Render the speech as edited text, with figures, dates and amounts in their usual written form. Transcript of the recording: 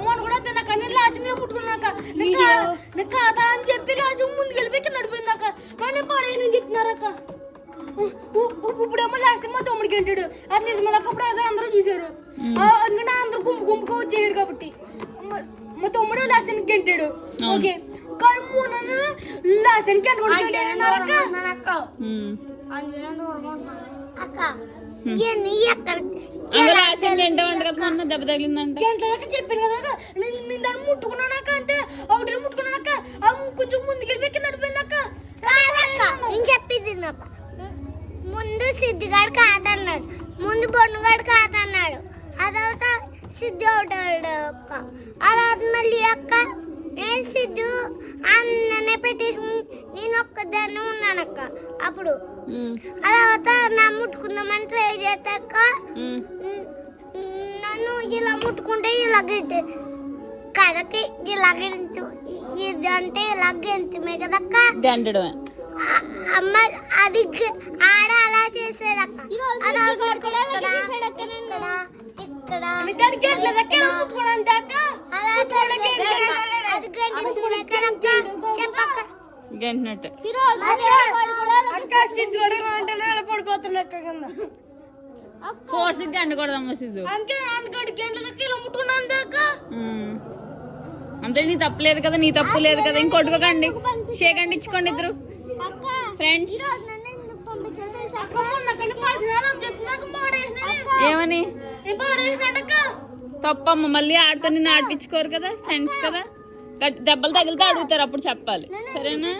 మొన్న కూడా తిన్నాక నేను లాస్ట్ మీద ముట్టుకున్నాక నీకు ఖాతా అని చెప్పి లాస్ట్ ముందుకు వెళ్ళిపోయి నడిపోయిందాక కానీ పడేయని చెప్తున్నారక్క. ఇప్పుడేమో లాస్ట్ మా తమ్ముడికి అంటాడు అది నిజమేనక్క. అప్పుడు అదే అందరూ చూసారు ఎందుకంటే అందరూ గుంపుగా వచ్చేయారు కాబట్టి. మా తమ్ముడు లాస్ట్ గెంటాడు ఓకే కానీ మూడు లాస్ట్ గంట దెబ్బ తగిలిందంట గంటలకి చెప్పాను కదా నేను దాన్ని ముట్టుకున్నాక అంటే ఒకటి ముట్టుకున్నాక కొంచెం ముందుకెళ్ళి నడిపోయిందక్క. నేను చెప్పింది ముందు సిద్ధిగాడు కాదన్నాడు, ముందు బొన్నుగాడు కాదన్నాడు, అదొక సిద్ధి అవుతాడు అక్క. అలా మళ్ళీ అక్క నేను సిద్ధు అన్ననే పెట్టేసి నేను ఒక్కదాన్ని ఉన్నానక్క. అప్పుడు అలా నా ముట్టుకుందామని ట్రై చేస్తాక నన్ను ఇలా ముట్టుకుంటే ఇలా గెంటు కదకి ఇలా గెంతు ఇది అంటే ఇలా గెంతుమే కదక్క గంటడమే. అమ్మ అది ఆడ అలా చేసేదక్క. గంటనట్టు పడిపోతున్నట్టు కింద ఫోర్స్ గంటకూడదమ్మ సిద్ధు. అంతే నీ తప్పు లేదు కదా, నీ తప్పు లేదు కదా. ఇంకొట్టుకోకండి, షేకండి ఇచ్చుకోండి ఇద్దరు ఫ్రెండ్స్. ఏమని తప్పమ్మ మళ్ళీ ఆడితో నిన్ను ఆడిపించుకోరు కదా, ఫ్రెండ్స్ కదా. దెబ్బలు తగిలితే అడుగుతారు, అప్పుడు చెప్పాలి సరేనా.